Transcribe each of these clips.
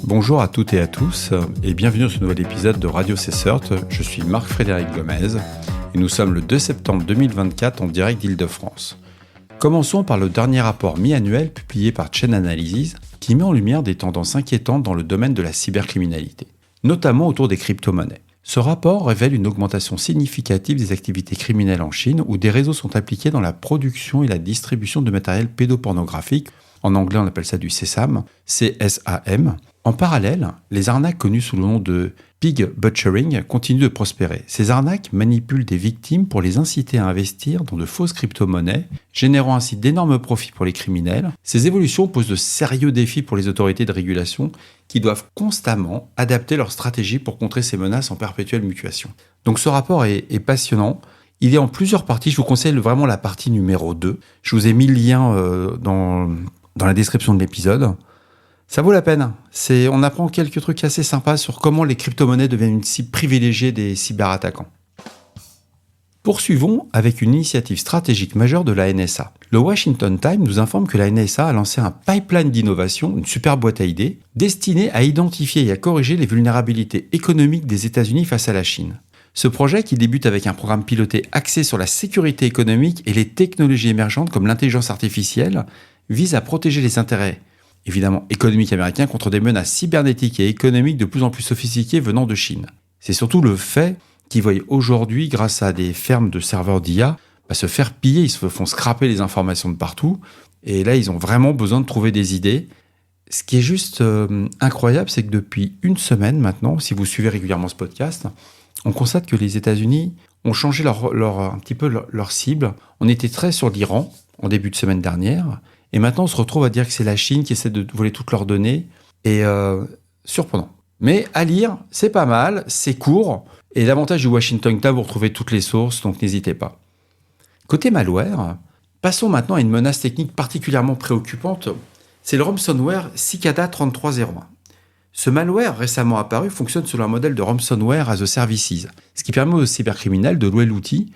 Bonjour à toutes et à tous et bienvenue sur ce nouvel épisode de Radio CSERT. Je suis Marc-Frédéric Gomez et nous sommes le 2 septembre 2024 en direct d'Île-de-France. Commençons par le dernier rapport mi-annuel publié par Chain Analysis qui met en lumière des tendances inquiétantes dans le domaine de la cybercriminalité, notamment autour des crypto-monnaies. Ce rapport révèle une augmentation significative des activités criminelles en Chine où des réseaux sont impliqués dans la production et la distribution de matériel pédopornographique. En anglais, on appelle ça du CSAM, C-S-A-M. En parallèle, les arnaques connues sous le nom de pig butchering continuent de prospérer. Ces arnaques manipulent des victimes pour les inciter à investir dans de fausses crypto-monnaies, générant ainsi d'énormes profits pour les criminels. Ces évolutions posent de sérieux défis pour les autorités de régulation qui doivent constamment adapter leur stratégie pour contrer ces menaces en perpétuelle mutation. Donc ce rapport est passionnant. Il est en plusieurs parties. Je vous conseille vraiment la partie numéro 2. Je vous ai mis le lien dans la description de l'épisode. Ça vaut la peine. On apprend quelques trucs assez sympas sur comment les crypto-monnaies deviennent une cible privilégiée des cyberattaquants. Poursuivons avec une initiative stratégique majeure de la NSA. Le Washington Times nous informe que la NSA a lancé un pipeline d'innovation, une super boîte à idées, destinée à identifier et à corriger les vulnérabilités économiques des États-Unis face à la Chine. Ce projet, qui débute avec un programme piloté axé sur la sécurité économique et les technologies émergentes comme l'intelligence artificielle, vise à protéger les intérêts évidemment économiques américains contre des menaces cybernétiques et économiques de plus en plus sophistiquées venant de Chine. C'est surtout le fait qu'ils voient aujourd'hui, grâce à des fermes de serveurs d'IA, se faire piller, ils se font scraper les informations de partout, et là ils ont vraiment besoin de trouver des idées. Ce qui est juste incroyable, c'est que depuis une semaine maintenant, si vous suivez régulièrement ce podcast, on constate que les États-Unis ont changé un petit peu leur cible. On était très sur l'Iran en début de semaine dernière, et maintenant, on se retrouve à dire que c'est la Chine qui essaie de voler toutes leurs données. Et surprenant. Mais à lire, c'est pas mal, c'est court. Et l'avantage du Washington Times, vous retrouvez toutes les sources, donc n'hésitez pas. Côté malware, passons maintenant à une menace technique particulièrement préoccupante. C'est le ransomware Cicada 3301. Ce malware récemment apparu fonctionne selon un modèle de ransomware as a services, ce qui permet aux cybercriminels de louer l'outil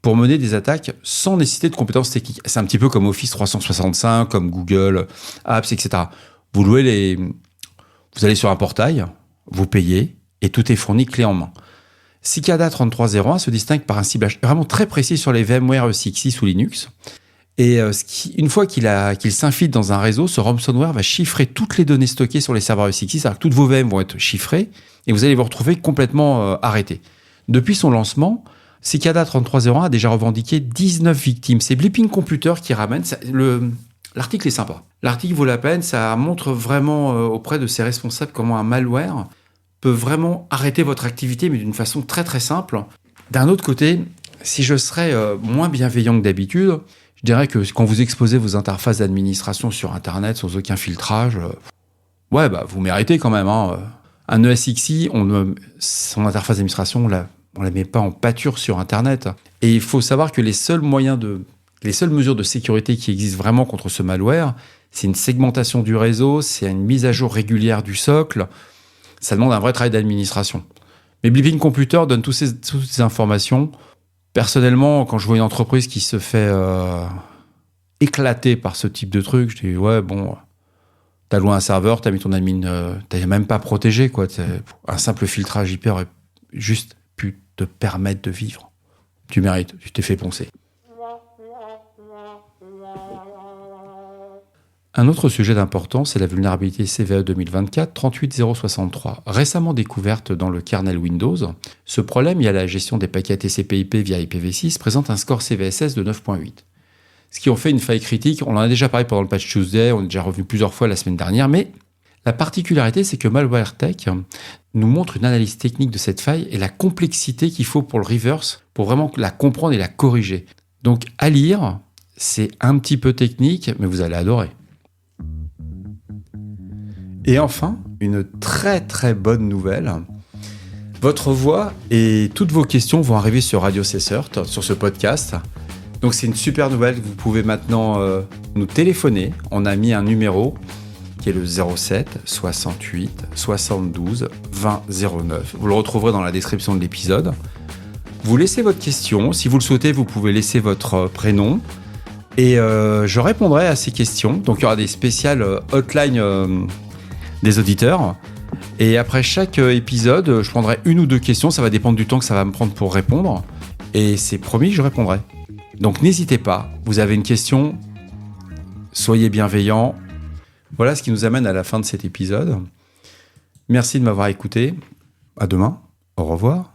pour mener des attaques sans nécessiter de compétences techniques. C'est un petit peu comme Office 365, comme Google, Apps, etc. Vous allez sur un portail, vous payez, et tout est fourni clé en main. Cicada 3301 se distingue par un ciblage vraiment très précis sur les VMware ECXI ou Linux. Et une fois qu'il s'infiltre dans un réseau, ce ransomware va chiffrer toutes les données stockées sur les serveurs ECXI, c'est-à-dire que toutes vos VM vont être chiffrées, et vous allez vous retrouver complètement arrêté. Depuis son lancement, Cicada 3301 a déjà revendiqué 19 victimes. C'est Blipping Computer qui ramène. L'article est sympa. L'article vaut la peine. Ça montre vraiment auprès de ses responsables comment un malware peut vraiment arrêter votre activité, mais d'une façon très très simple. D'un autre côté, si je serais moins bienveillant que d'habitude, je dirais que quand vous exposez vos interfaces d'administration sur Internet sans aucun filtrage, vous méritez quand même. Un ESXi, son interface d'administration, on la met pas en pâture sur Internet. Et il faut savoir que les seules mesures de sécurité qui existent vraiment contre ce malware, c'est une segmentation du réseau, c'est une mise à jour régulière du socle. Ça demande un vrai travail d'administration. Mais Blipping Computer donne toutes ces informations. Personnellement, quand je vois une entreprise qui se fait éclater par ce type de truc, je dis t'as loué un serveur, t'as mis ton admin, t'as même pas protégé, quoi. Un simple filtrage IP aurait juste pu te permettre de vivre. Tu mérites, tu t'es fait poncer. Un autre sujet d'importance, c'est la vulnérabilité CVE 2024 38063, récemment découverte dans le kernel Windows. Ce problème, lié à la gestion des paquets TCP/IP via IPv6, présente un score CVSS de 9.8. Ce qui en fait une faille critique. On en a déjà parlé pendant le Patch Tuesday, on est déjà revenu plusieurs fois la semaine dernière, mais la particularité, c'est que MalwareTech nous montre une analyse technique de cette faille et la complexité qu'il faut pour le reverse, pour vraiment la comprendre et la corriger. Donc à lire, c'est un petit peu technique, mais vous allez adorer. Et enfin, une très très bonne nouvelle. Votre voix et toutes vos questions vont arriver sur Radio CSERT, sur ce podcast. Donc c'est une super nouvelle, vous pouvez maintenant nous téléphoner. On a mis un numéro qui est le 07 68 72 20 09. Vous le retrouverez dans la description de l'épisode. Vous laissez votre question. Si vous le souhaitez, vous pouvez laisser votre prénom. Et je répondrai à ces questions. Donc il y aura des spéciales hotline des auditeurs. Et après chaque épisode, je prendrai 1 ou 2 questions. Ça va dépendre du temps que ça va me prendre pour répondre. Et c'est promis, je répondrai. Donc n'hésitez pas, vous avez une question, soyez bienveillants. Voilà ce qui nous amène à la fin de cet épisode. Merci de m'avoir écouté. À demain. Au revoir.